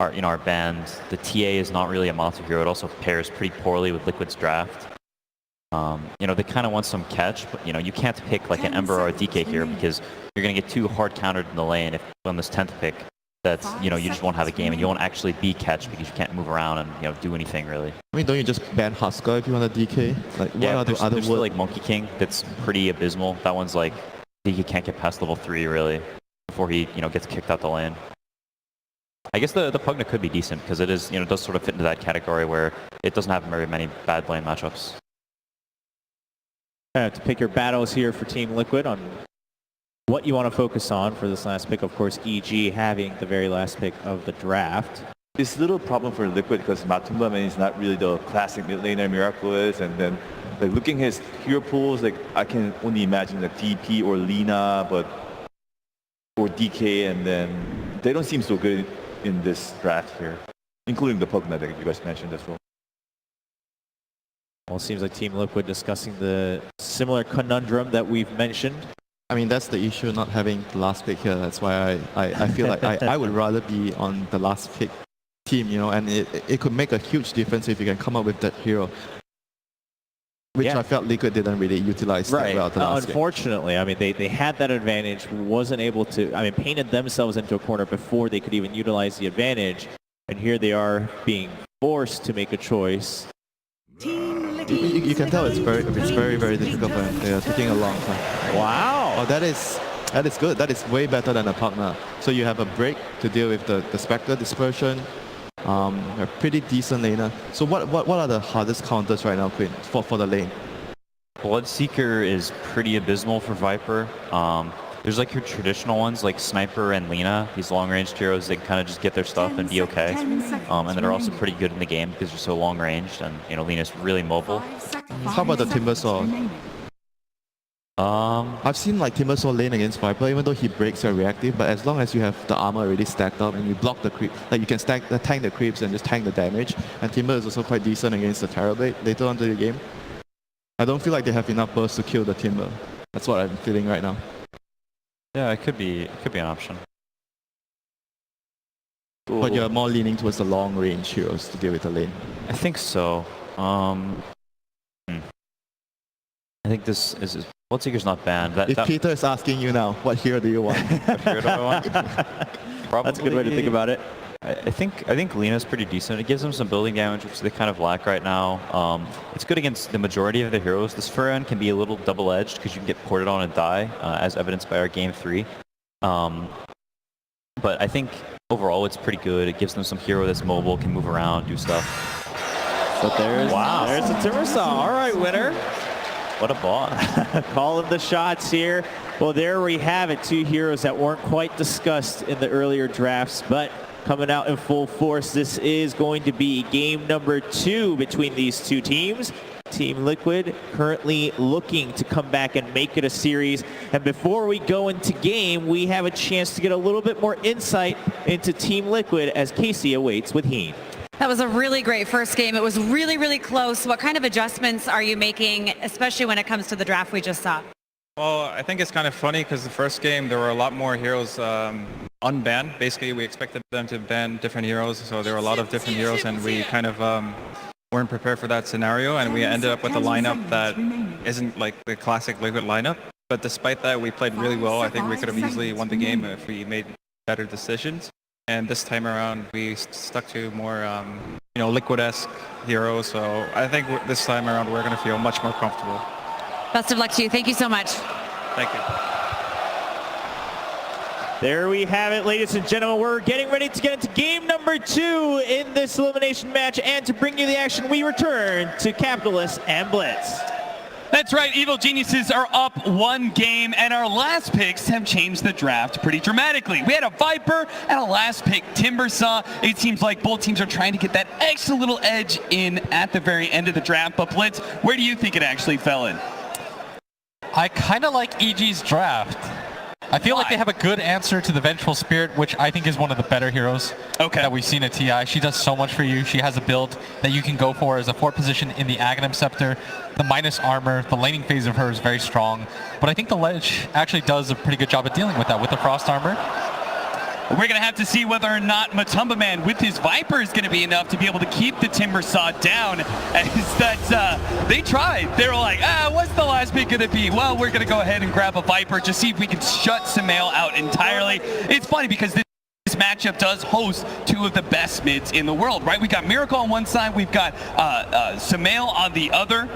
are banned. The TA is not really a monster hero. It also pairs pretty poorly with Liquid's draft. They kind of want some catch, but you can't pick like an Ember or a DK here because you're gonna get too hard countered in the lane if on this 10th pick. That's you just won't have a game and you won't actually be catch because you can't move around and do anything really. I mean, don't you just ban Husker if you want a DK? Like, what are the other there's still, like Monkey King that's pretty abysmal. That one's like he can't get past level 3 really before he gets kicked out the lane. I guess the Pugna could be decent because it is it does sort of fit into that category where it doesn't have very many bad lane matchups. To pick your battles here for Team Liquid on what you want to focus on for this last pick. Of course, EG having the very last pick of the draft. It's a little problem for Liquid because Matumba is not really the classic mid laner Miracle is, and then like looking at his hero pools, like I can only imagine like DP or Lina, or DK, and then they don't seem so good in this draft here, including the Pugna that you guys mentioned as well. Well, it seems like Team Liquid discussing the similar conundrum that we've mentioned. I mean, that's the issue, not having the last pick here. That's why I feel like I would rather be on the last pick team, and it could make a huge difference if you can come up with that hero, which I felt Liquid didn't really utilize that well the last Unfortunately, I mean, they had that advantage, wasn't able to, painted themselves into a corner before they could even utilize the advantage, and here they are being forced to make a choice. You can tell it's very difficult for them. They are taking a long time. Wow! Oh, that is good. That is way better than a Pugna. So you have a break to deal with the Spectre dispersion. A pretty decent laner. So what are the hardest counters right now, Quinn, for the lane? Bloodseeker is pretty abysmal for Viper. There's like your traditional ones like Sniper and Lina, these long-ranged heroes that kind of just get their stuff and be okay. And then are also pretty good in the game because they're so long-ranged and Lina's really mobile. How about the Timbersaw? I've seen like Timbersaw lane against Viper, even though he breaks your reactive, but as long as you have the armor already stacked up and you block the creep, like you can tank the creeps and just tank the damage. And Timber is also quite decent against the Terrorblade later on in the game. I don't feel like they have enough burst to kill the Timber. That's what I'm feeling right now. Yeah, it could be an option. But you're more leaning towards the long-range heroes to deal with the lane. I think so. I think this is Bloodseeker's not banned. If Peter is asking you now, what hero do you want? What hero do I want? Probably, that's a good way to think about it. I think Lina's pretty decent. It gives them some building damage, which they kind of lack right now. It's good against the majority of the heroes. This Furran can be a little double-edged because you can get ported on and die, as evidenced by our game 3. But I think overall it's pretty good. It gives them some hero that's mobile, can move around, do stuff. But there's the Timbersaw. All right, winner. What a boss. Call of the shots here. Well, there we have it. Two heroes that weren't quite discussed in the earlier drafts, but coming out in full force. This is going to be game number 2 between these two teams. Team Liquid currently looking to come back and make it a series. And before we go into game, we have a chance to get a little bit more insight into Team Liquid as Casey awaits with Heen. That was a really great first game. It was really, really close. What kind of adjustments are you making, especially when it comes to the draft we just saw? Well, I think it's kind of funny because the first game there were a lot more heroes unbanned. Basically, we expected them to ban different heroes, so there were a lot of different heroes, and we kind of weren't prepared for that scenario, and we ended up with a lineup that isn't like the classic Liquid lineup. But despite that, we played really well. I think we could have easily won the game if we made better decisions. And this time around, we stuck to more, Liquid-esque heroes. So I think this time around, we're going to feel much more comfortable. Best of luck to you. Thank you so much. Thank you. There we have it, ladies and gentlemen. We're getting ready to get into game number 2 in this elimination match. And to bring you the action, we return to Capitalists and Blitz. That's right, Evil Geniuses are up 1 game, and our last picks have changed the draft pretty dramatically. We had a Viper and a last pick, Timbersaw. It seems like both teams are trying to get that extra little edge in at the very end of the draft. But Blitz, where do you think it actually fell in? I kind of like EG's draft. I feel like they have a good answer to the Vengeful Spirit, which I think is one of the better heroes that we've seen at TI. She does so much for you. She has a build that you can go for as a 4th position in the Aghanim Scepter. The minus armor, the laning phase of her is very strong. But I think the Ledge actually does a pretty good job at dealing with that with the Frost armor. We're going to have to see whether or not Matumba Man with his Viper is going to be enough to be able to keep the Timber Saw down. As that they tried. They were like, what's the last pick going to be? Well, we're going to go ahead and grab a Viper to see if we can shut Sumail out entirely. It's funny because this matchup does host two of the best mids in the world, right? We got Miracle on one side, we've got Sumail on the other.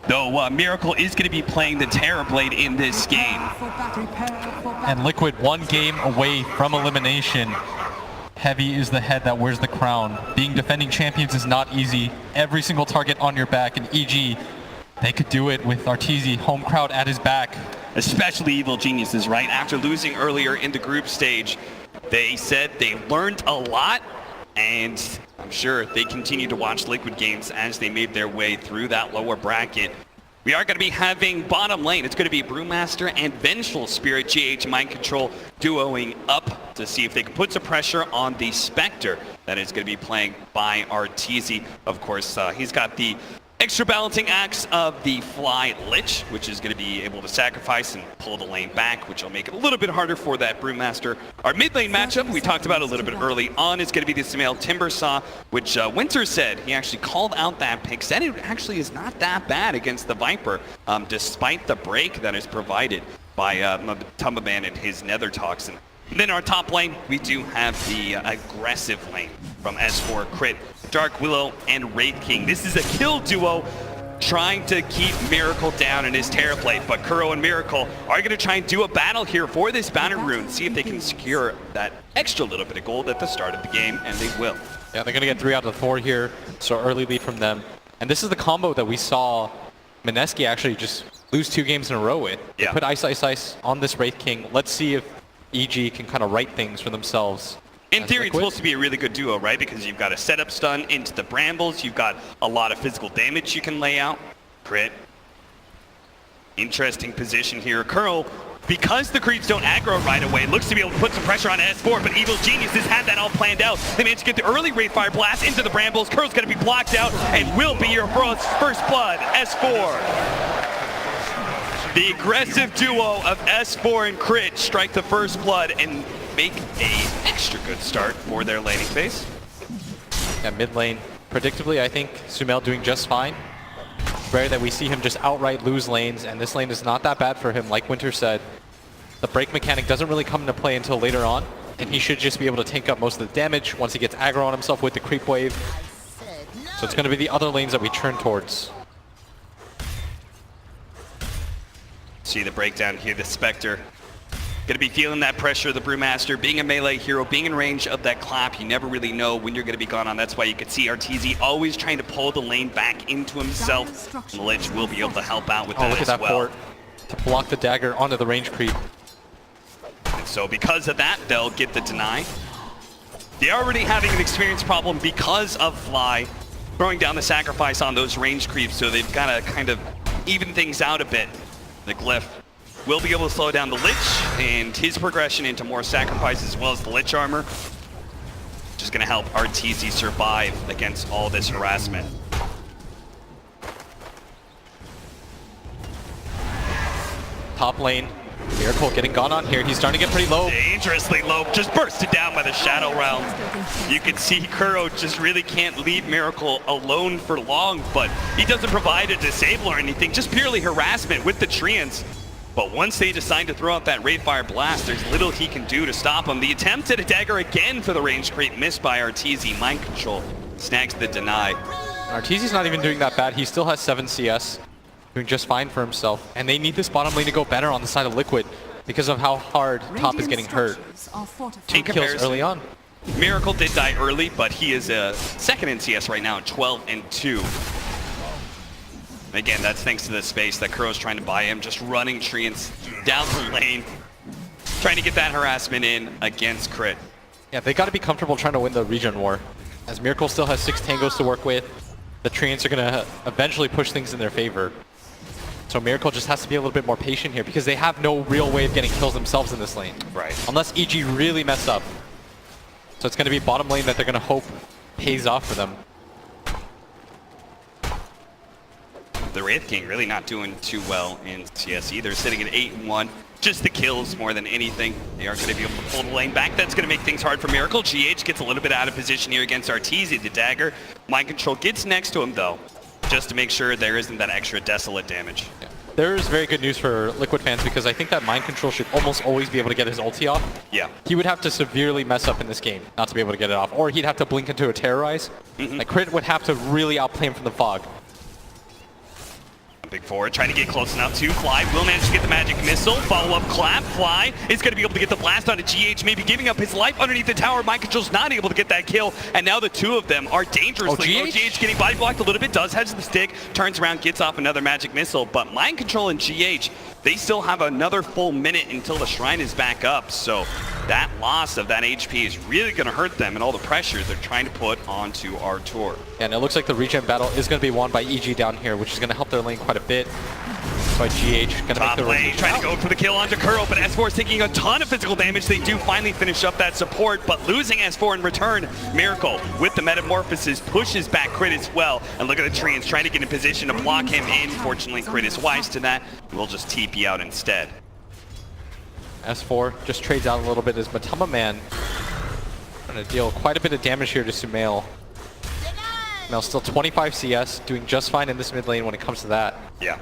Though Miracle is going to be playing the Terrorblade in this game. And Liquid 1 game away from elimination. Heavy is the head that wears the crown. Being defending champions is not easy. Every single target on your back, and EG, they could do it with Arteezy, home crowd at his back. Especially Evil Geniuses, right? After losing earlier in the group stage, they said they learned a lot, and I'm sure they continue to watch Liquid games as they made their way through that lower bracket. We are going to be having bottom lane. It's going to be Brewmaster and Vengeful Spirit GH Mind Control duoing up to see if they can put some pressure on the Spectre that is going to be playing by Arteezy. Of course, he's got the extra balancing acts of the Fly Lich, which is going to be able to sacrifice and pull the lane back, which will make it a little bit harder for that Brewmaster. Our mid lane matchup, we talked about a little bit early on, is going to be the Sumail Timber Saw, which Winter said he actually called out that pick, said it actually is not that bad against the Viper, despite the break that is provided by Matumba Man and his Nether Toxin. And then our top lane, we do have the aggressive lane from S4 Crit, Dark Willow, and Wraith King. This is a kill duo trying to keep Miracle down in his Terrorblade, but Kuro and Miracle are going to try and do a battle here for this Banner Rune, see if they can secure that extra little bit of gold at the start of the game, and they will. Yeah, they're going to get 3 out of 4 here, so early lead from them. And this is the combo that we saw Mineski actually just lose 2 games in a row with. They put Ice Ice Ice on this Wraith King. Let's see if EG can kind of write things for themselves. In theory, it's supposed to be a really good duo, right? Because you've got a setup stun into the brambles. You've got a lot of physical damage you can lay out. Crit. Interesting position here. Curl, because the creeps don't aggro right away, looks to be able to put some pressure on S4, but Evil Geniuses had that all planned out. They managed to get the early Wraithfire Blast into the brambles. Curl's going to be blocked out and will be your first blood, S4. The aggressive duo of S4 and Crit strike the first blood and make a extra good start for their laning phase. Yeah, mid lane, predictably, I think Sumail doing just fine. Rare that we see him just outright lose lanes, and this lane is not that bad for him. Like Winter said, the break mechanic doesn't really come into play until later on, and he should just be able to tank up most of the damage once he gets aggro on himself with the creep wave. So it's going to be the other lanes that we turn towards. See the breakdown here, the Spectre. Gonna be feeling that pressure, the Brewmaster, being a melee hero, being in range of that clap, you never really know when you're gonna be gone on. That's why you could see Arteezy always trying to pull the lane back into himself. And the Lich will be able to help out with that look as at that well. port to block the dagger onto the range creep. And so because of that, they'll get the deny. They're already having an experience problem because of Fly throwing down the sacrifice on those range creeps, so they've gotta kind of even things out a bit. The Glyph will be able to slow down the Lich and his progression into more sacrifice as well as the Lich armor. Just going to help Arteezy survive against all this harassment. Top lane, Miracle getting gone on here. He's starting to get pretty low. Dangerously low, just bursted down by the Shadow Realm. You can see Kuro just really can't leave Miracle alone for long, but he doesn't provide a disable or anything, just purely harassment with the Treants. But once they decide to throw out that Wraithfire Blast, there's little he can do to stop him. The attempt at a dagger again for the range creep, missed by Arteezy. Mind Control snags the deny. Arteezy's not even doing that bad. He still has 7 CS, doing just fine for himself. And they need this bottom lane to go better on the side of Liquid because of how hard top is getting hurt. 2 kills early on. Miracle did die early, but he is second in CS right now, 12 and 2. Again, that's thanks to the space that Kuro's trying to buy him, just running Treants down the lane, trying to get that harassment in against Crit. Yeah, they got to be comfortable trying to win the region war. As Miracle still has 6 tangos to work with, the Treants are going to eventually push things in their favor. So Miracle just has to be a little bit more patient here because they have no real way of getting kills themselves in this lane. Right. Unless EG really mess up. So it's going to be bottom lane that they're going to hope pays off for them. the Wraith King really not doing too well in CS either, sitting at 8-1. Just the kills more than anything. They are going to be able to pull the lane back. That's going to make things hard for Miracle. GH gets a little bit out of position here against Arteezy, the dagger. Mind Control gets next to him though, just to make sure there isn't that extra desolate damage. Yeah. There's very good news for Liquid fans because I think that Mind Control should almost always be able to get his ulti off. Yeah. He would have to severely mess up in this game not to be able to get it off. Or he'd have to blink into a Terrorize. Like Crit would have to really outplay him from the fog. Big forward trying to get close enough to Fly. Will manage to get the magic missile. Follow up clap. Fly is going to be able to get the blast onto GH, maybe giving up his life underneath the tower. Mind Control's not able to get that kill. And now the two of them are dangerously. GH getting body blocked a little bit, does hedge the stick, turns around, gets off another magic missile. But Mind Control and GH, they still have another full minute until the shrine is back up. So that loss of that HP is really going to hurt them and all the pressure they're trying to put onto Artur. And it looks like the regen battle is going to be won by EG down here, which is going to help their lane quite a bit. By GH, going to make the lane, trying to go for the kill onto Kuro, but S4 is taking a ton of physical damage. They do finally finish up that support, but losing S4 in return. Miracle with the Metamorphosis pushes back Crit as well. And look at the Treants trying to get in position to block him in. Fortunately, Crit is wise to that. We'll just TP out instead. S4 just trades out a little bit as Matama Man going to deal quite a bit of damage here to Sumail. Sumail's still 25 CS, doing just fine in this mid lane when it comes to that. Yeah.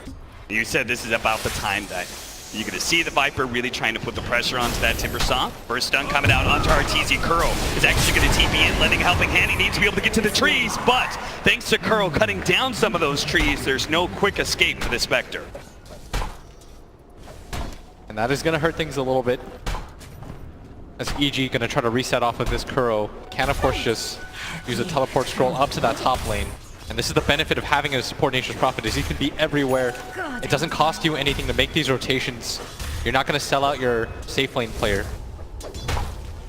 You said this is about the time that you're going to see the Viper really trying to put the pressure onto that Timbersaw. First stun coming out onto Arteezy. Kuro is actually going to TP in, lending a helping hand. He needs to be able to get to the trees, but thanks to Kuro cutting down some of those trees, there's no quick escape for the Spectre. And that is going to hurt things a little bit. As EG going to try to reset off of this Kuro. Can of course just use a teleport scroll up to that top lane. And this is the benefit of having a support Nature's Prophet, is he can be everywhere. It doesn't cost you anything to make these rotations. You're not going to sell out your safe lane player.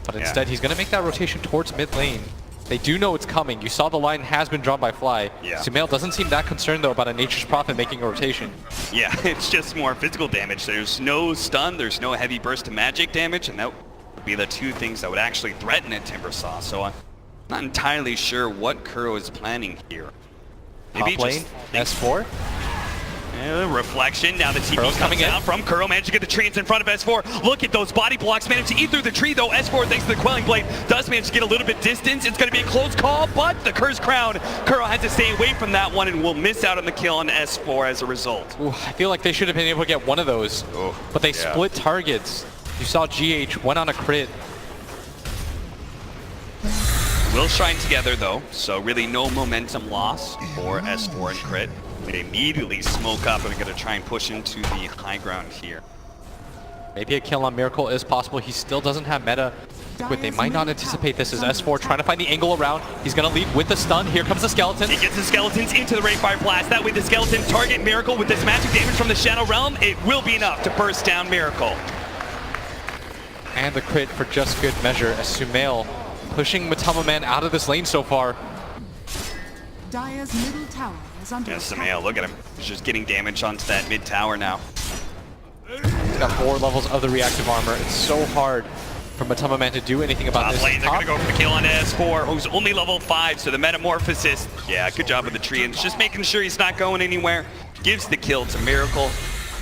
But instead, he's going to make that rotation towards mid lane. They do know it's coming. You saw the line has been drawn by Fly. Yeah. Sumail doesn't seem that concerned, though, about a Nature's Prophet making a rotation. Yeah, it's just more physical damage. There's no stun, there's no heavy burst of magic damage, and that would be the two things that would actually threaten a Timbersaw. So I'm not entirely sure what Kuro is planning here. Maybe top lane, S4. Reflection, now the TP comes out from Kuro, managed to get the treants in front of S4. Look at those body blocks, managed to eat through the tree though. S4, thanks to the Quelling Blade, does manage to get a little bit distance. It's going to be a close call, but the Curse Crown, Kuro has to stay away from that one and will miss out on the kill on S4 as a result. Ooh, I feel like they should have been able to get one of those, but they split targets. You saw GH went on a crit. Will shine together though, so really no momentum loss for S4 and Crit. They immediately smoke up and are going to try and push into the high ground here. Maybe a kill on Miracle is possible. He still doesn't have meta. But they might not anticipate this as S4 trying to find the angle around. He's going to lead with the stun. Here comes the skeleton. He gets the skeletons into the Rayfire Blast. That way the skeletons target Miracle with this magic damage from the Shadow Realm. It will be enough to burst down Miracle. And the crit for just good measure as Sumail pushing Matama Man out of this lane so far. Dire's middle tower is under attack. Sumail, look at him. He's just getting damage onto that mid tower now. He's got 4 levels of the reactive armor. It's so hard for Matama Man to do anything about this. Lane, they're going to go for the kill on S4, who's only level 5, so the Metamorphosis. Yeah, good job with the tree, and just making sure he's not going anywhere. Gives the kill to Miracle,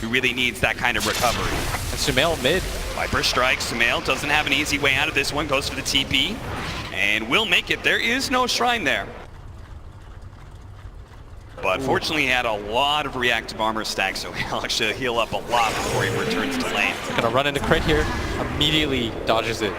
who really needs that kind of recovery. And Sumail mid. Viper strikes. Sumail doesn't have an easy way out of this one. Goes for the TP and will make it. There is no shrine there. But fortunately, he had a lot of reactive armor stacks, so he'll actually heal up a lot before he returns to lane. Gonna run into crit here. Immediately dodges it.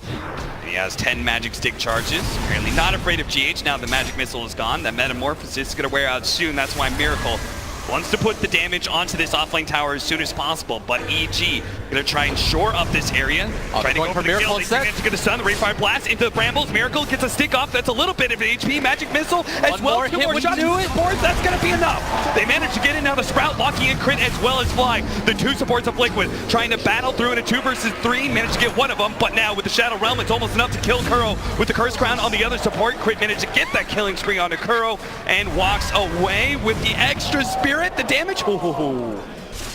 And he has 10 magic stick charges. Apparently not afraid of GH now the magic missile is gone. That Metamorphosis is gonna wear out soon. That's why Miracle wants to put the damage onto this offlane tower as soon as possible, but EG gonna try and shore up this area. Trying to go for the kill. He's going to get a stun, the Rayfire Blast into the brambles. Miracle gets a stick off. That's a little bit of an HP. Magic missile as well. 2 more shots. Supports. That's gonna be enough. They managed to get in now. The Sprout locking in crit as well as Fly. The 2 supports of Liquid trying to battle through in a 2 versus 3. Managed to get one of them, but now with the Shadow Realm, it's almost enough to kill Kuro. With the Curse Crown on the other support, Crit managed to get that killing spree onto Kuro and walks away with the extra spirit. The damage. Ooh.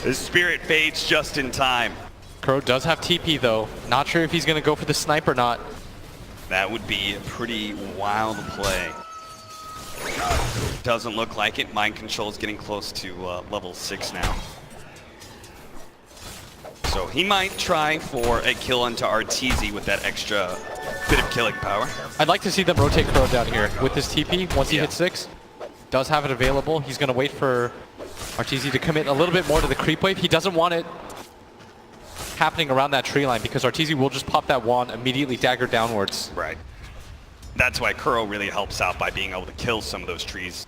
The spirit fades just in time. Kuro does have TP though. Not sure if he's gonna go for the snipe or not. That would be a pretty wild play. Doesn't look like it. Mind Control is getting close to level 6 now. So he might try for a kill onto Arteezy with that extra bit of killing power. I'd like to see them rotate Crow down here with this TP. Once he hits 6, does have it available. He's going to wait for Arteezy to commit a little bit more to the creep wave. He doesn't want it happening around that tree line because Arteezy will just pop that wand, immediately dagger downwards. Right. That's why Kuro really helps out by being able to kill some of those trees.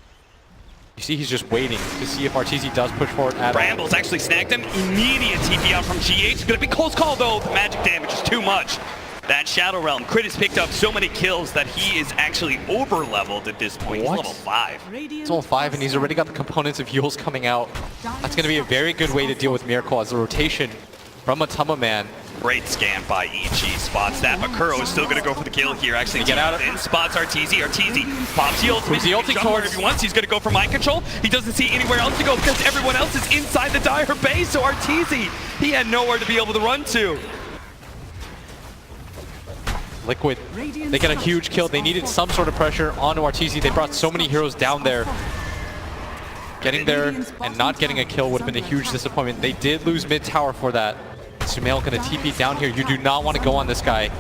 You see he's just waiting to see if Arteezy does push forward at all. Brambles actually snagged him. Immediate TP out from GH. It's going to be close call though. The magic damage is too much. That Shadow Realm. Crit has picked up so many kills that he is actually over-leveled at this point. What? He's level 5. He's level 5 and he's already got the components of Yules coming out. That's going to be a very good way to deal with Miracle as a rotation from Matama Man. Great scan by EG. Spots that, but Kuro is still going to go for the kill here. Actually, get out of in. Spots Arteezy. Arteezy pops the ultimate. Who's the ulti towards? If he wants, he's going to go for mind control. He doesn't see anywhere else to go because everyone else is inside the Dire base. So Arteezy, he had nowhere to be able to run to. Liquid, they get a huge kill. They needed some sort of pressure onto Arteezy. They brought so many heroes down there. Getting there and not getting a kill would have been a huge disappointment. They did lose mid tower for that. Sumail going to TP down here. You do not want to go on this guy.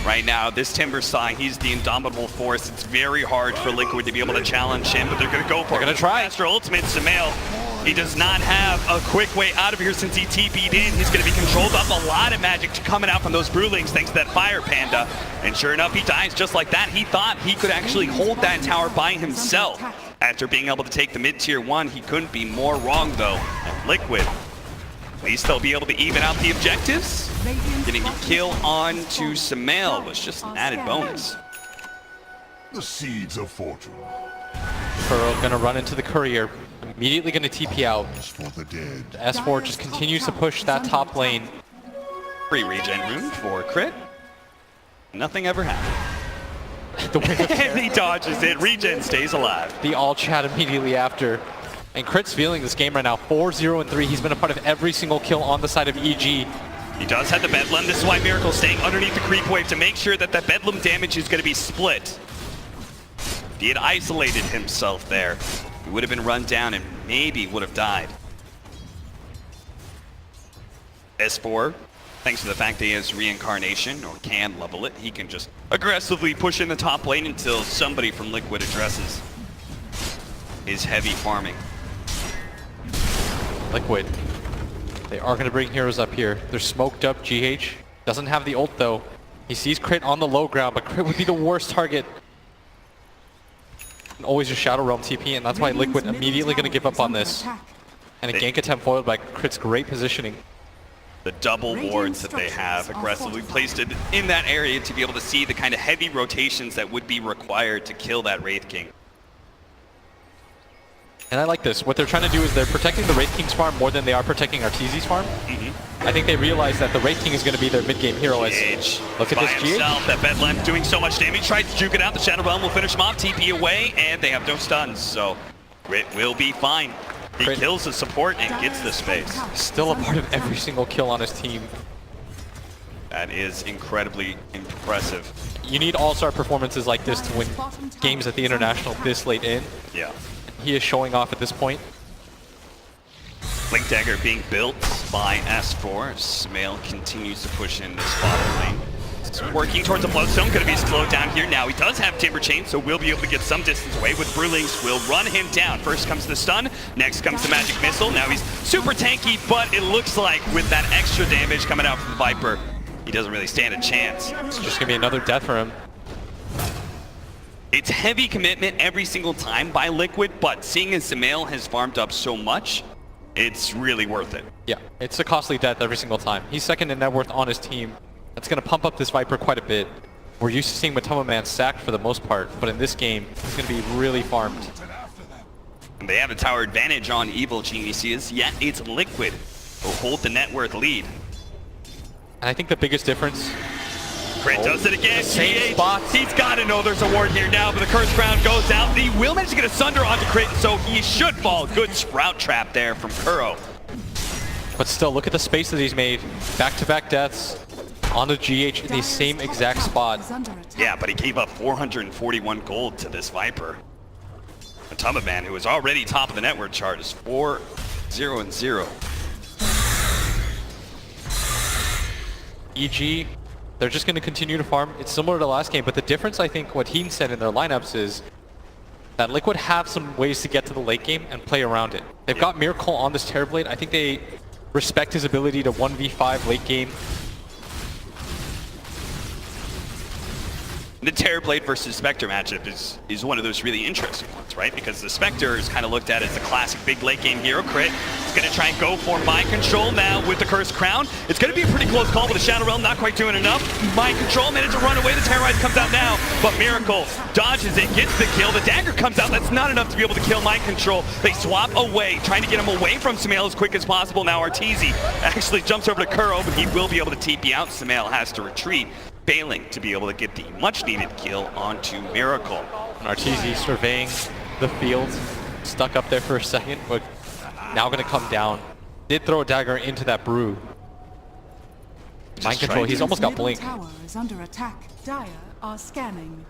Right now, this Timber Saw, he's the indomitable force. It's very hard for Liquid to be able to challenge him, but they're going to go for it. They're going to try. Master Ultimate, Sumail. He does not have a quick way out of here since he TP'd in. He's going to be controlled up. A lot of magic coming out from those Brewlings thanks to that Fire Panda. And sure enough, he dies just like that. He thought he could actually hold that tower by himself. After being able to take the mid-tier 1, he couldn't be more wrong, though. And Liquid, at least they'll be able to even out the objectives. Getting a kill on to Sumail was just an added bonus. The seeds of fortune. Kuro going to run into the courier. Immediately going to TP out. For the dead. The S4 just continues to push that top lane. Free regen rune for Crit. Nothing ever happened. And he dodges it. Regen stays alive. The all chat immediately after. And Crit's feeling this game right now. 4-0-3. He's been a part of every single kill on the side of EG. He does have the Bedlam. This is why Miracle's staying underneath the creep wave to make sure that that Bedlam damage is going to be split. If he had isolated himself there, he would have been run down and maybe would have died. S4, thanks to the fact that he has reincarnation or can level it, he can just aggressively push in the top lane until somebody from Liquid addresses his heavy farming. Liquid. They are going to bring heroes up here. They're smoked up. GH doesn't have the ult though. He sees Crit on the low ground, but Crit would be the worst target. And always just Shadow Realm TP, and that's why Liquid immediately going to give up on this. And a gank attempt foiled by Crit's great positioning. The double wards that they have aggressively placed it in that area to be able to see the kind of heavy rotations that would be required to kill that Wraith King. And I like this. What they're trying to do is they're protecting the Wraith King's farm more than they are protecting Arteezy's farm. I think they realize that the Wraith King is going to be their mid-game hero. As look at this himself, that Bedlam doing so much damage. Tries to juke it out. The Shadow Realm will finish him off. TP away, and they have no stuns, so Crit will be fine. He kills the support and gets the space. Still a part of every single kill on his team. That is incredibly impressive. You need all-star performances like this to win games at the International this late in. Yeah. He is showing off at this point. Blink Dagger being built by S4. Sumail continues to push in this bottom lane. It's working towards a Bloodstone, going to be slowed down here. Now he does have Timber Chain, so we'll be able to get some distance away with Brewlings. Will run him down. First comes the stun, next comes the Magic Missile. Now he's super tanky, but it looks like with that extra damage coming out from Viper, he doesn't really stand a chance. It's just going to be another death for him. It's heavy commitment every single time by Liquid, but seeing as Sumail has farmed up so much, it's really worth it. Yeah, it's a costly death every single time. He's second in net worth on his team. That's going to pump up this Viper quite a bit. We're used to seeing Matoma Man sacked for the most part, but in this game, he's going to be really farmed. And they have a tower advantage on Evil Geniuses, yet it's Liquid who hold the net worth lead. And I think the biggest difference... Crit does it again. Same spot. He's got to know there's a ward here now, but the Curse Crown goes out. He will manage to get a Sunder onto Crit, so he should fall. Good Sprout Trap there from Kuro. But still, look at the space that he's made. Back-to-back deaths. on the GH in the same exact spot. Yeah, but he gave up 441 gold to this Viper. Matumba Man, who is already top of the network chart, is 4-0-0. EG, they're just going to continue to farm. It's similar to last game, but the difference, I think, what Heen said in their lineups is that Liquid have some ways to get to the late game and play around it. They've got Miracle on this Terrorblade. I think they respect his ability to 1v5 late game. The Terrorblade versus Spectre matchup is one of those really interesting ones, right? Because the Spectre is kind of looked at as the classic big late game hero. Crit is going to try and go for mind control now with the Cursed Crown. It's going to be a pretty close call, but the Shadow Realm not quite doing enough. Mind control managed to run away. The Terrorize comes out now, but Miracle dodges it, gets the kill. The dagger comes out. That's not enough to be able to kill mind control. They swap away, trying to get him away from Sumail as quick as possible. Now Arteezy actually jumps over to Kuro, but he will be able to TP out. Sumail has to retreat, failing to be able to get the much-needed kill onto Miracle. And Arteezy surveying the field, stuck up there for a second, but now going to come down. Did throw a dagger into that brew. Mind control, he's almost got blink. Tower is under attack. Dire are scanning.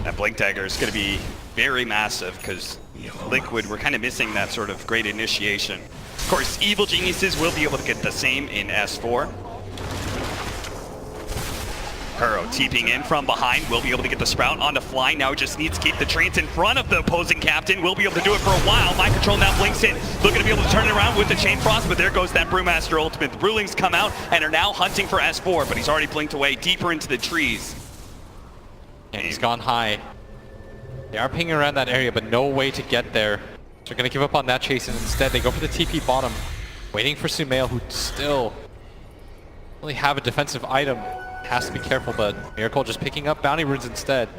That blink dagger is going to be very massive because Liquid, we're kind of missing that sort of great initiation. Of course, Evil Geniuses will be able to get the same in S4. Kuro TPing in from behind, will be able to get the Sprout onto fly. Now he just needs to keep the Treants in front of the opposing captain. Will be able to do it for a while. Mind control now blinks in, looking to be able to turn it around with the Chain Frost, but there goes that Brewmaster ultimate. The Brewlings come out and are now hunting for S4, but he's already blinked away deeper into the trees. And he's gone high. They are pinging around that area, but no way to get there. So they're going to give up on that chase, and instead they go for the TP bottom, waiting for Sumail, who still really have a defensive item. Has to be careful, but Miracle just picking up bounty runes instead.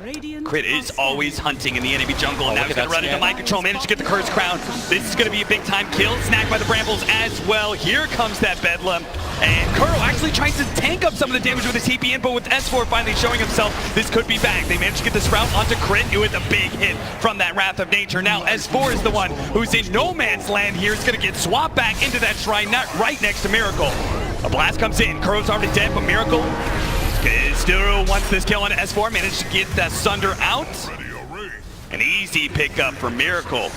Crit is always hunting in the enemy jungle, and now he's going to run into mind control, manage to get the Cursed Crown. This is going to be a big time kill, snagged by the Brambles as well. Here comes that Bedlam, and Kuro actually tries to tank up some of the damage with his TP in, but with S4 finally showing himself, this could be back. They managed to get the Sprout onto Crit with a big hit from that Wrath of Nature. Now S4 is the one who's in no man's land here. It's going to get swapped back into that shrine, not right next to Miracle. A blast comes in, Kuro's already dead, but Miracle still wants this kill on S4, managed to get that Sunder out. An easy pickup for Miracle.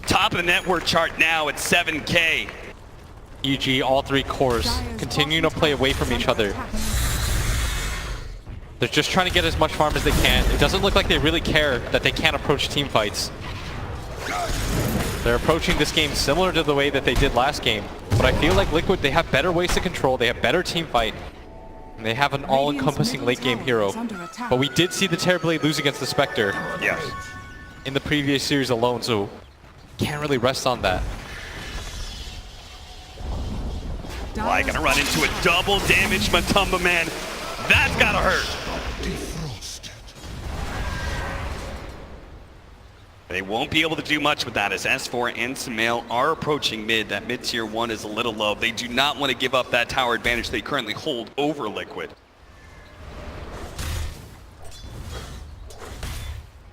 Top of the network chart now at 7K. EG, all three cores, continuing to play away from each other. They're just trying to get as much farm as they can. It doesn't look like they really care that they can't approach team fights. They're approaching this game similar to the way that they did last game. But I feel like Liquid, they have better ways to control, they have better team fight. And they have an all-encompassing late-game hero. But we did see the Terrorblade lose against the Spectre. Yes. In the previous series alone, so can't really rest on that. Why gonna run into a double damage Matumba Man. That's gotta hurt. They won't be able to do much with that as S4 and Sumail are approaching mid. That mid tier 1 is a little low. They do not want to give up that tower advantage they currently hold over Liquid.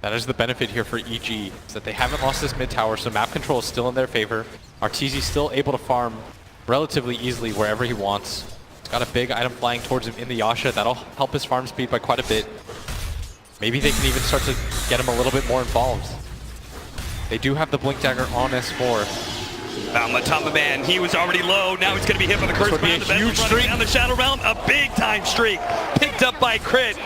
That is the benefit here for EG, is that they haven't lost this mid tower, so map control is still in their favor. Arteezy still able to farm relatively easily wherever he wants. He's got a big item flying towards him in the Yasha. That'll help his farm speed by quite a bit. Maybe they can even start to get him a little bit more involved. They do have the Blink Dagger on S4. Found Matumba Man. He was already low. Now he's going to be hit by the Curse This would be a huge streak. Down the Shadow Realm. A big-time streak. Picked up by Crit.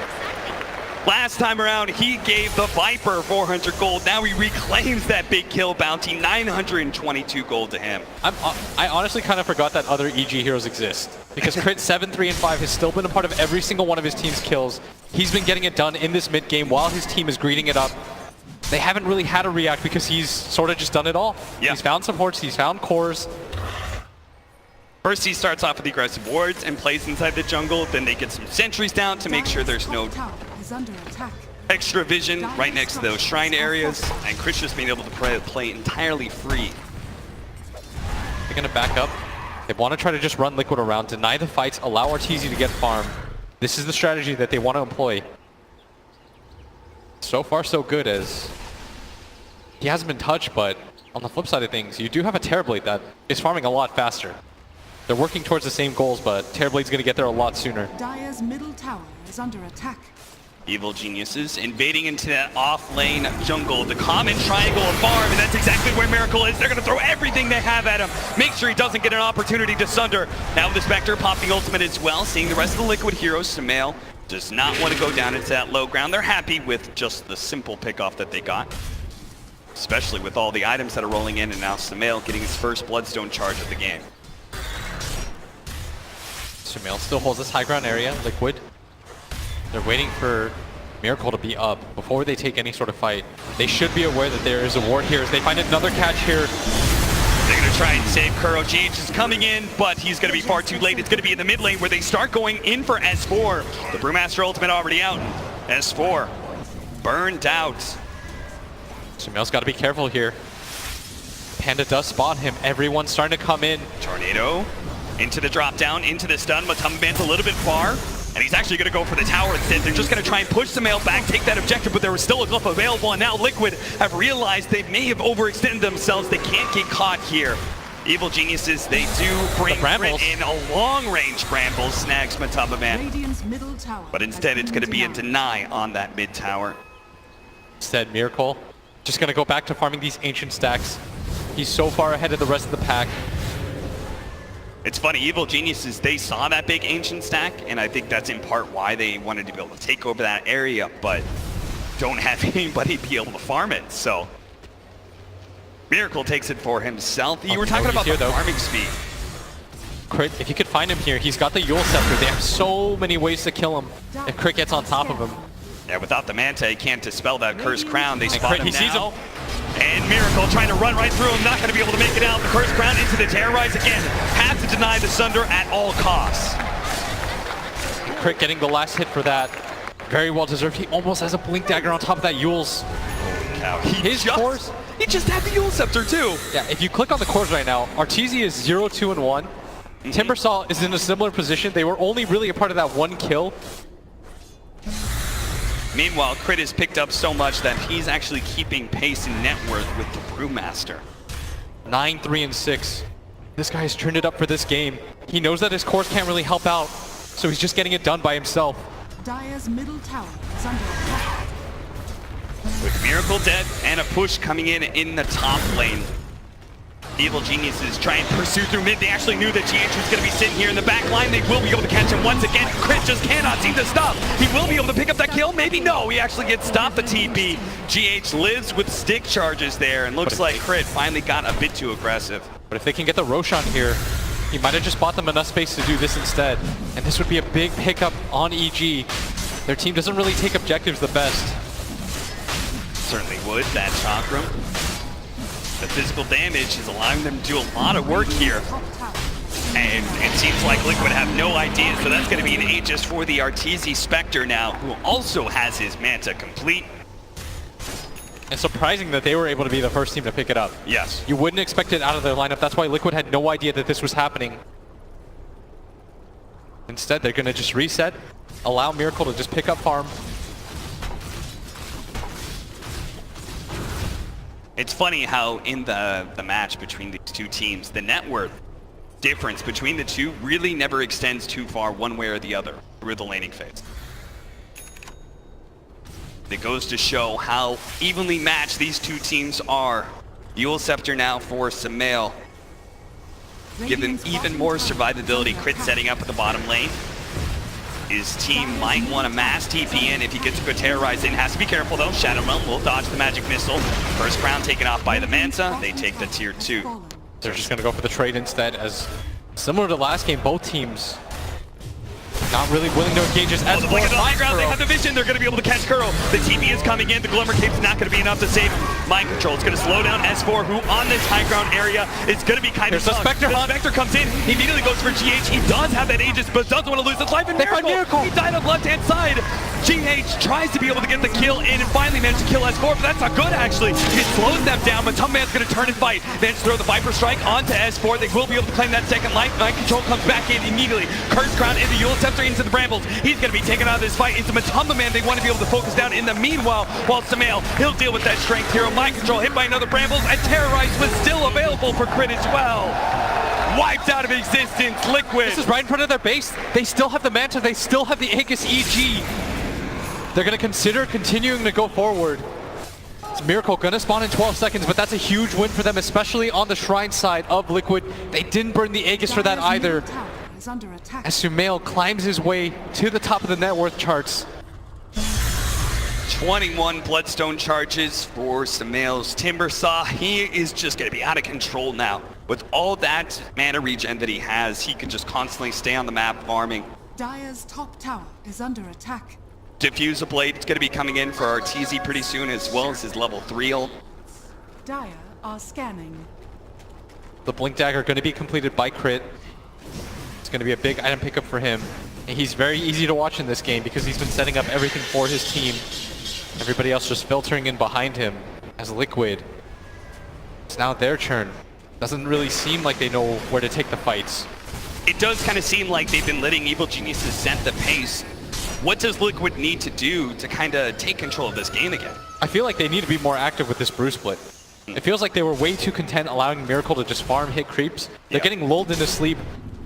Last time around, he gave the Viper 400 gold. Now he reclaims that big kill bounty. 922 gold to him. I honestly kind of forgot that other EG heroes exist. Because Crit 7, 3, and 5 has still been a part of every single one of his team's kills. He's been getting it done in this mid game while his team is greeting it up. They haven't really had to react because he's sort of just done it all. Yeah. He's found supports, he's found cores. First he starts off with the aggressive wards and plays inside the jungle. Then they get some sentries down to make sure there's no extra vision right next to those shrine areas. And Chris just being able to play entirely free. They're going to back up. They want to try to just run Liquid around, deny the fights, allow Arteezy to get farm. This is the strategy that they want to employ. So far, so good, as he hasn't been touched, but on the flip side of things, you do have a Terrorblade that is farming a lot faster. They're working towards the same goals, but Terrorblade's going to get there a lot sooner. Dire's middle tower is under attack. Evil Geniuses invading into that off-lane jungle, the common triangle of farm, and that's exactly where Miracle is. They're going to throw everything they have at him. Make sure he doesn't get an opportunity to sunder. Now with the Spectre popping ultimate as well, seeing the rest of the Liquid heroes, Sumail does not want to go down into that low ground. They're happy with just the simple pickoff that they got, especially with all the items that are rolling in, and now Sumail getting his first Bloodstone charge of the game. Sumail still holds this high ground area. Liquid, they're waiting for Miracle to be up before they take any sort of fight. They should be aware that there is a ward here as they find another catch here. They're going to try and save Kuro. GH is coming in, but he's going to be far too late. It's going to be in the mid lane where they start going in for S4. The Brewmaster ultimate already out. S4 burned out. Sumail's got to be careful here. Panda does spot him. Everyone's starting to come in. Tornado into the drop down, into the stun. Matumbaman's a little bit far. And he's actually going to go for the tower instead. They're just going to try and push Sumail back, take that objective, but there was still a glyph available, and now Liquid have realized they may have overextended themselves. They can't get caught here. Evil Geniuses, they do bring Crit in. A long-range Bramble snags Matumbaman. Radiant's middle tower, but instead it's going to be a deny on that mid tower. Instead, Miracle just going to go back to farming these ancient stacks. He's so far ahead of the rest of the pack. It's funny, Evil Geniuses, they saw that big ancient stack, and I think that's in part why they wanted to be able to take over that area, but don't have anybody be able to farm it, so Miracle takes it for himself. You were talking about the farming speed. Crit, if you could find him here, he's got the Yule Scepter. They have so many ways to kill him if Crit gets on top of him. Yeah, without the Manta, he can't dispel that Cursed Crown. They spot Crit, him he sees him. And Miracle trying to run right through him, not going to be able to make it out. The Cursed Crown into the Terrorize again. Have to deny the Sunder at all costs. Crit getting the last hit for that. Very well deserved. He almost has a Blink Dagger on top of that Yule's. He just had the Yule Scepter too. Yeah, if you click on the cores right now, Arteezy is 0, 2, and 1. Timbersaw is in a similar position. They were only really a part of that one kill. Meanwhile, Crit has picked up so much that he's actually keeping pace in net worth with the Brewmaster. 9, 3, and 6. This guy has turned it up for this game. He knows that his cores can't really help out, so he's just getting it done by himself. Dire's middle tower is under attack. With Miracle dead and a push coming in the top lane. Evil Geniuses try and pursue through mid. They actually knew that GH was going to be sitting here in the back line. They will be able to catch him once again. Crit just cannot seem to stop. He will be able to pick up that kill. Maybe no. He actually gets stopped the TP. GH lives with stick charges there, and looks like Crit finally got a bit too aggressive. But if they can get the Roshan here, he might have just bought them enough space to do this instead. And this would be a big pickup on EG. Their team doesn't really take objectives the best. Certainly would, that Chakram. The physical damage is allowing them to do a lot of work here. And it seems like Liquid have no idea, so that's going to be an Aegis for the Arteezy Spectre now, who also has his Manta complete. It's surprising that they were able to be the first team to pick it up. Yes. You wouldn't expect it out of their lineup. That's why Liquid had no idea that this was happening. Instead, they're going to just reset, allow Miracle to just pick up farm. It's funny how in the match between these two teams, the net worth difference between the two really never extends too far one way or the other through the laning phase. It goes to show how evenly matched these two teams are. Yule Scepter now for Sumail. Give them even more survivability. Crit setting up at the bottom lane. His team might want to mass TP in if he gets a good Terrorize in. Has to be careful though. Shadow Realm will dodge the Magic Missile. First Crown taken off by the Manta. They take the tier 2. They're just going to go for the trade instead, as similar to last game, both teams not really willing to engage as look at the high ground. They have the vision. They're going to be able to catch Kuro. The TP is coming in. The Glimmer Cape's not going to be enough to save Mind Control. It's going to slow down S4, who on this high ground area is going to be kind of There's stuck. The Spectre comes in. He immediately goes for GH. He does have that Aegis, but doesn't want to lose his life. And Miracle. He died on the left-hand side. GH tries to be able to get the kill in and finally managed to kill S4, but that's not good actually. It slows them down. Matumbaman's going to turn and fight. Then throw the Viper Strike onto S4. They will be able to claim that second life. Mind Control comes back in immediately. Cursed Crown into Yule Scepter into the Brambles. He's going to be taken out of this fight. It's Matumbaman they want to be able to focus down in the meanwhile, while Sumail, he'll deal with that Strength Hero. Mind Control hit by another Brambles, and Terrorize was still available for Crit as well. wiped out of existence. Liquid. This is right in front of their base. They still have the Manta. They still have the Aegis EG. They're going to consider continuing to go forward. It's Miracle going to spawn in 12 seconds, but that's a huge win for them, especially on the Shrine side of Liquid. They didn't burn the Aegis for that either. As Sumail climbs his way to the top of the net worth charts. 21 Bloodstone charges for Sumail's Timbersaw. He is just going to be out of control now. With all that mana regen that he has, he can just constantly stay on the map farming. Dire's top tower is under attack. Diffuser Blade is going to be coming in for our TZ pretty soon, as well as his level 3 ult. Dire are scanning. The Blink Dagger going to be completed by Crit. It's going to be a big item pickup for him. And he's very easy to watch in this game because he's been setting up everything for his team. Everybody else just filtering in behind him as Liquid. It's now their turn. Doesn't really seem like they know where to take the fights. It does kind of seem like they've been letting Evil Geniuses set the pace. What does Liquid need to do to kind of take control of this game again? I feel like they need to be more active with this brew split. It feels like they were way too content allowing Miracle to just farm hit creeps. They're getting lulled into sleep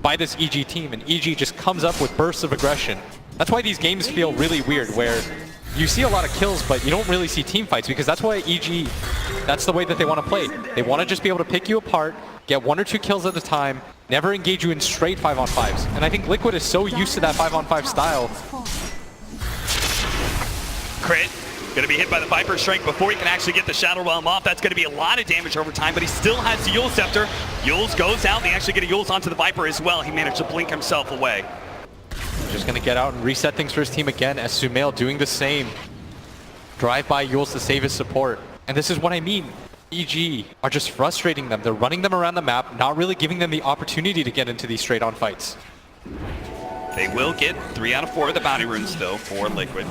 by this EG team, and EG just comes up with bursts of aggression. That's why these games feel really weird, where you see a lot of kills, but you don't really see team fights, because that's why EG, that's the way that they want to play. They want to just be able to pick you apart, get 1 or 2 kills at a time, never engage you in straight 5-on-5s. And I think Liquid is so used to that 5-on-5 style. Crit, going to be hit by the Viper Strike before he can actually get the Shadow Realm off. That's going to be a lot of damage over time, but he still has the Eul Scepter. Eul's goes out. They actually get a Eul's onto the Viper as well. He managed to blink himself away. Just going to get out and reset things for his team again, as Sumail doing the same. Drive-by Euls to save his support. And this is what I mean. EG are just frustrating them. They're running them around the map, not really giving them the opportunity to get into these straight-on fights. They will get 3 out of 4 of the bounty runes, though, for Liquid.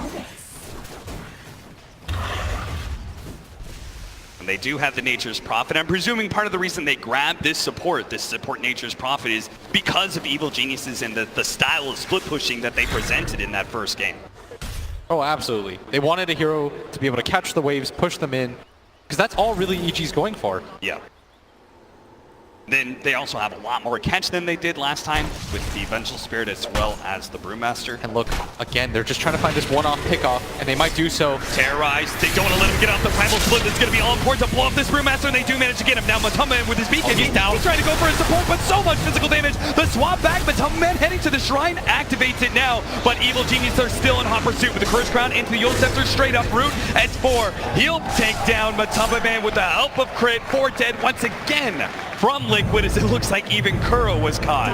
And they do have the Nature's Prophet. I'm presuming part of the reason they grabbed this support Nature's Prophet, is because of Evil Geniuses and the style of split pushing that they presented in that first game. Oh, absolutely. They wanted a hero to be able to catch the waves, push them in, because that's all really EG's going for. Yeah. Then they also have a lot more catch than they did last time with the Vengeful Spirit as well as the Brewmaster. And look, again, they're just trying to find this one-off pick-off, and they might do so. Terrorized. They don't want to let him get off the Primal Split. It's going to be all important to blow up this Brewmaster, and they do manage to get him. Now Matumba with his BKB. He's down. He's trying to go for his support, but so much physical damage. The swap back, Matumba Man heading to the Shrine, activates it now, but Evil Genius are still in hot pursuit with the Curse Crown into the Eul Scepter, straight up route. At 4, he'll take down Matumba Man with the help of Crit. 4 dead once again from Liquid, as it looks like even Kuro was caught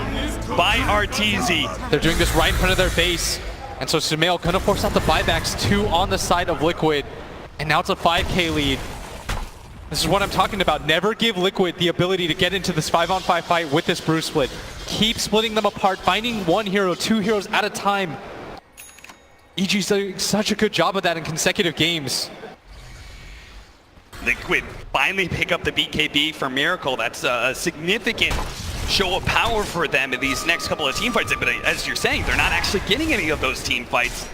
by RTZ. They're doing this right in front of their base, and so Sumail gonna force out the buybacks, 2 on the side of Liquid, and now it's a 5k lead. This is what I'm talking about. Never give Liquid the ability to get into this 5-on-5 fight with this brew split. Keep splitting them apart, finding 1 hero, 2 heroes at a time. EG's doing such a good job of that in consecutive games. Liquid finally pick up the BKB for Miracle. That's a significant show of power for them in these next couple of team fights. But as you're saying, they're not actually getting any of those team fights.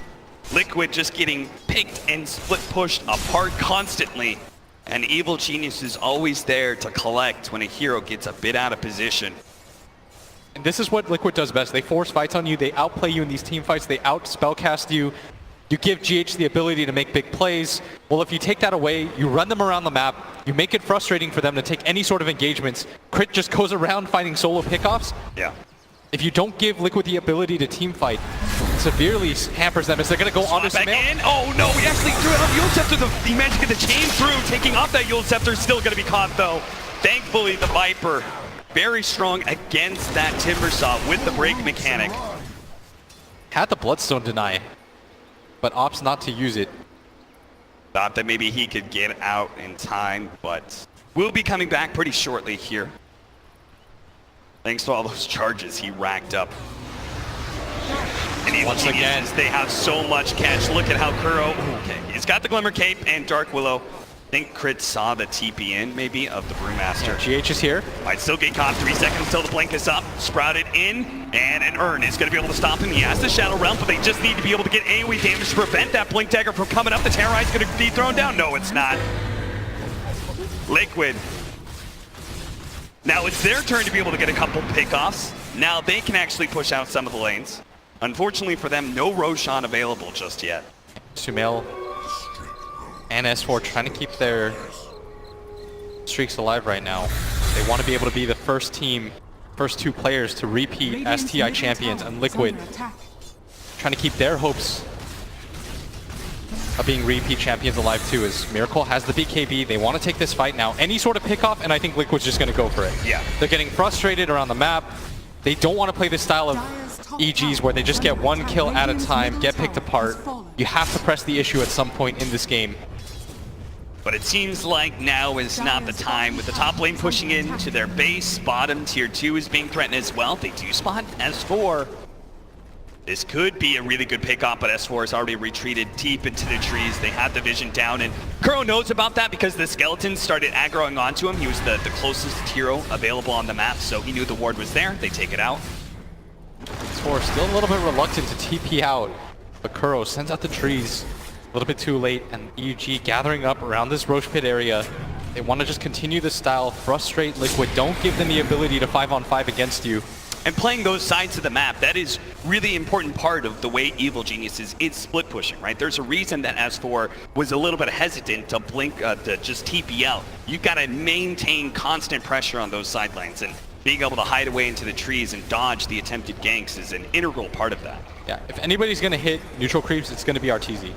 Liquid just getting picked and split pushed apart constantly. And Evil Genius is always there to collect when a hero gets a bit out of position. And this is what Liquid does best. They force fights on you. They outplay you in these team fights. They out-spellcast you. You give GH the ability to make big plays. Well, if you take that away, you run them around the map, you make it frustrating for them to take any sort of engagements. Crit just goes around finding solo pickoffs. Yeah. If you don't give Liquid the ability to team fight, it severely hampers them as they're going to go on to Sumail. Oh no, we actually threw it on Eul Scepter. He managed to get the chain through, taking off that Eul Scepter. Still going to be caught though. Thankfully, the Viper, very strong against that Timbersaw with the break mechanic. Had the Bloodstone deny, but opts not to use it. Thought that maybe he could get out in time, but we'll be coming back pretty shortly here. Thanks to all those charges he racked up. And once again, they have so much catch. Look at how Kuro, okay, he's got the Glimmer Cape and Dark Willow. I think Crit saw the TP in, maybe, of the Brewmaster. GH is here. Might still get caught. 3 seconds till the blink is up. Sprouted in, and an Urn is going to be able to stop him. He has the Shadow Realm, but they just need to be able to get AoE damage to prevent that Blink Dagger from coming up. The Terrorize is going to be thrown down. No, it's not. Liquid Now it's their turn to be able to get a couple pickoffs. Now they can actually push out some of the lanes. Unfortunately for them, no Roshan available just yet. Sumail and S4 trying to keep their streaks alive right now. They want to be able to be the first team, first two players to repeat as TI champions, and Liquid trying to keep their hopes of being repeat champions alive too, as Miracle has the BKB. They want to take this fight now. Any sort of pickoff, and I think Liquid's just going to go for it. Yeah. They're getting frustrated around the map. They don't want to play this style of EGs where they just get one kill at a time, get picked apart. You have to press the issue at some point in this game. But it seems like now is not the time, with the top lane pushing into their base. Bottom tier 2 is being threatened as well. They do spot S4. This could be a really good pickoff, but S4 has already retreated deep into the trees. They have the vision down, and Kuro knows about that because the skeletons started aggroing onto him. He was the closest hero available on the map, so he knew the ward was there. They take it out. S4 still a little bit reluctant to TP out, but Kuro sends out the trees a little bit too late, and EG gathering up around this Roche Pit area. They want to just continue this style, frustrate Liquid, don't give them the ability to 5-on-5 against you. And playing those sides of the map, that is really important part of the way Evil Geniuses is split pushing, right? There's a reason that S4 was a little bit hesitant to blink, to just TP out. You've got to maintain constant pressure on those side lanes, and being able to hide away into the trees and dodge the attempted ganks is an integral part of that. Yeah, if anybody's going to hit neutral creeps, it's going to be RTZ.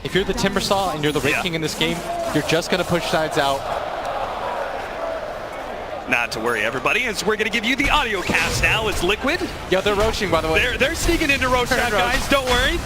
If you're the Timbersaw and you're the Raid King in this game, you're just going to push sides out. Not to worry, everybody, as we're going to give you the audio cast now as Liquid. Yo, they're roaching, by the way. They're sneaking into Roshan, guys. Don't worry.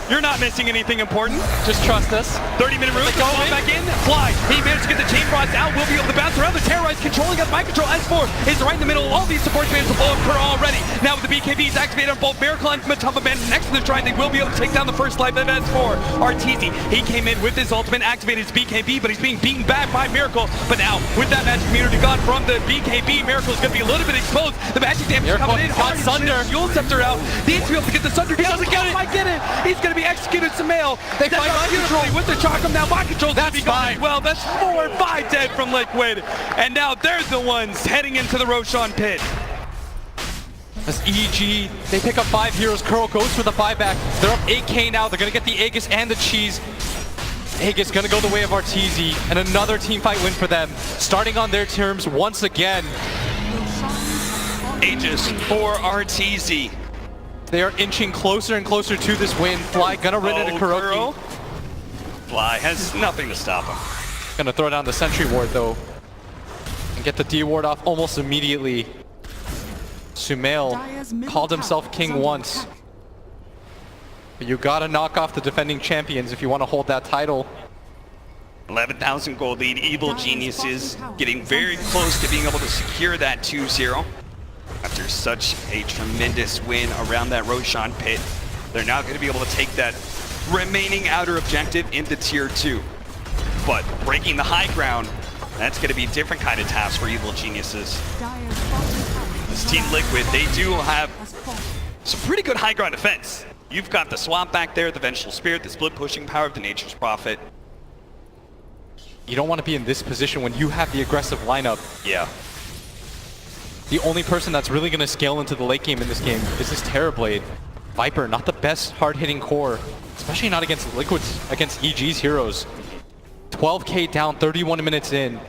You're not missing anything important. Just trust us. 30-minute route. Go back in. Fly. He managed to get the chain frost out. Will be able to bounce around the terrorize. Controlling got the mind control. S4 is right in the middle. All these supports managed to blow up Kuro already. Now with the BKBs activated on both Miracle and Matumba Man next to the shrine, they will be able to take down the first life of S4. RTZ, he came in with his ultimate, activated his BKB, but he's being beaten back by Miracle. But now, with that magic immunity gone from the BKB, Miracle is going to be a little bit exposed. The magic damage Miracle coming in. got Sunder. Fuel Scepter out. Needs to be able to get the Sunder. He doesn't get it. I get it. He's going to be executed. Sumail. They fight mind control with the Chakram. Now mind control's going to be gone as well. That's 4 or 5 dead from Liquid. And now they're the ones heading into the Roshan pit. As EG, they pick up 5 heroes. Kuro goes for the buyback. They're up 8k now. They're going to get the Aegis and the cheese. Aegis going to go the way of RTZ, and another team fight win for them. Starting on their terms once again. Aegis for RTZ. They are inching closer and closer to this win. Fly gonna run into Kuroki. Fly has nothing to stop him. Gonna throw down the sentry ward though, and get the D ward off almost immediately. Sumail called himself king once, but you gotta knock off the defending champions if you want to hold that title. 11,000 gold lead. Evil Geniuses getting very close to being able to secure that 2-0. After such a tremendous win around that Roshan pit, they're now going to be able to take that remaining outer objective into tier 2. But breaking the high ground, that's going to be a different kind of task for Evil Geniuses. This Team Liquid, they do have some pretty good high ground defense. You've got the swamp back there, the Vengeful Spirit, the split pushing power of the Nature's Prophet. You don't want to be in this position when you have the aggressive lineup. Yeah. The only person that's really going to scale into the late game in this game is this Terrorblade. Viper, not the best hard-hitting core, especially not against Liquid's, against EG's heroes. 12k down, 31 minutes in.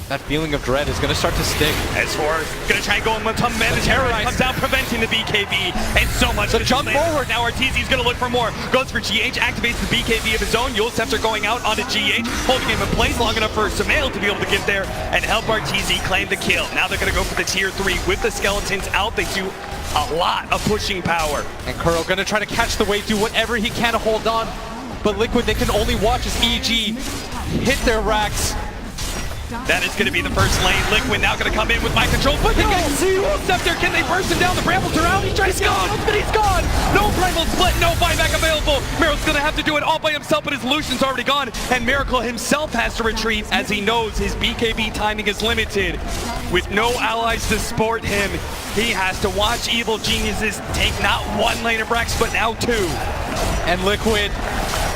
That feeling of dread is going to start to stick. S4 going to try and go in Matumba Man. The terrorize comes out, preventing the BKB. And so much. So jump forward. Now RTZ's going to look for more. Goes for GH, activates the BKB of his own. Yule Scepter going out onto GH, holding him in place long enough for Sumail to be able to get there and help RTZ claim the kill. Now they're going to go for the tier 3 with the skeletons out. They do a lot of pushing power. And Kuro going to try to catch the wave, do whatever he can to hold on. But Liquid, they can only watch as EG hit their racks. That is going to be the first lane. Liquid now going to come in with mind control. But they can see Scepter. Can they burst him down? The brambles are out. He's trying to get out, but he's gone. No primal split, no buyback available. Miracle's going to have to do it all by himself, but his illusion's already gone. And Miracle himself has to retreat as he knows his BKB timing is limited. With no allies to support him, he has to watch Evil Geniuses take not 1 lane of Brax, but now 2. And Liquid,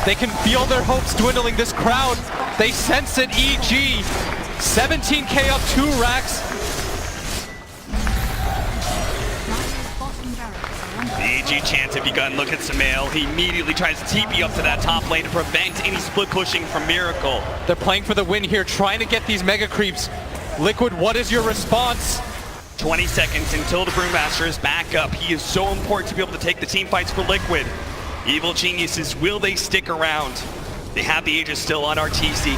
they can feel their hopes dwindling. This crowd, they sense it. EG 17k up, 2 racks. The AG chants have begun. Look at Samael. He immediately tries to TP up to that top lane to prevent any split pushing from Miracle. They're playing for the win here, trying to get these mega creeps. Liquid, what is your response? 20 seconds until the Brewmaster is back up. He is so important to be able to take the team fights for Liquid. Evil Geniuses, will they stick around? They have the Aegis still on RTC.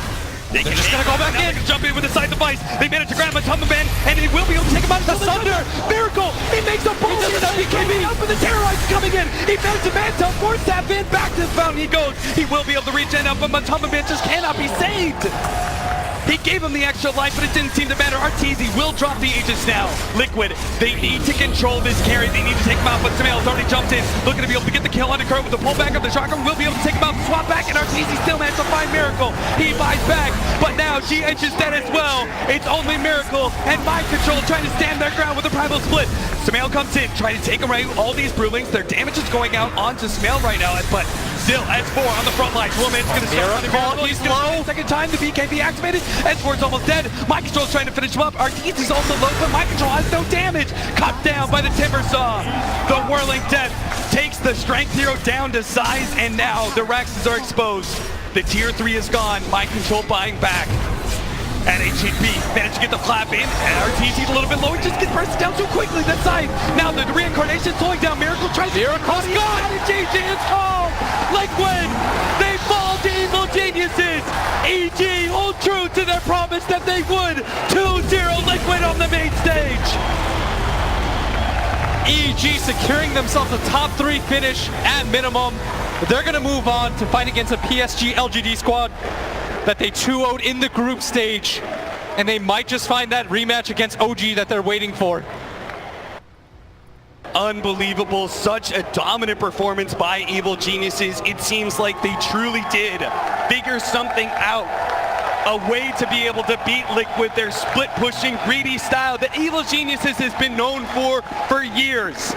They're just gonna go back in. They're gonna jump in with a side device. They managed to grab a Tumba Man, and they will be able to take him out of the Thunder. Miracle, he makes a ball. He doesn't BKB. Up for the Terrorize coming in. He managed to Manta, force that in. Back to the fountain he goes. He will be able to regen up, but Matumba Man just cannot be saved. He gave him the extra life, but it didn't seem to matter. Arteezy will drop the Aegis now. Liquid, they need to control this carry. They need to take him out, but Samael's already jumped in. Looking to be able to get the kill on the curve with the pullback of the shotgun. Will be able to take him out, swap back, and Arteezy still managed to find Miracle. He buys back, but now GH is dead as well. It's only Miracle and Mind Control trying to stand their ground with the Primal Split. Samael comes in, trying to take away all these Brewlings. Their damage is going out onto Samael right now, but still, S4 on the front line. Woman's going to start on the Miracle. He's low. Second time, the BKB activated. S4's almost dead. Mind Control's trying to finish him up. Arteezy's also low, but Mind Control has no damage. Cut down by the Timbersaw. The Whirling Death takes the Strength Hero down to size, and now the Rexes are exposed. The Tier 3 is gone. Mind Control buying back. And HHP managed to get the flap in, and Arteezy's a little bit low. He just gets bursted down too quickly. That side. Now the reincarnation slowing down. Miracle tries to... Miracle's gone! And GG is home! Liquid! They fall to Evil Geniuses! EG hold true to their promise that they would! 2-0 Liquid on the main stage! EG securing themselves a top 3 finish at minimum. They're going to move on to fight against a PSG LGD squad that they 2-0'd in the group stage, and they might just find that rematch against OG that they're waiting for. Unbelievable, such a dominant performance by Evil Geniuses. It seems like they truly did figure something out. A way to be able to beat Liquid, their split pushing greedy style that Evil Geniuses has been known for years.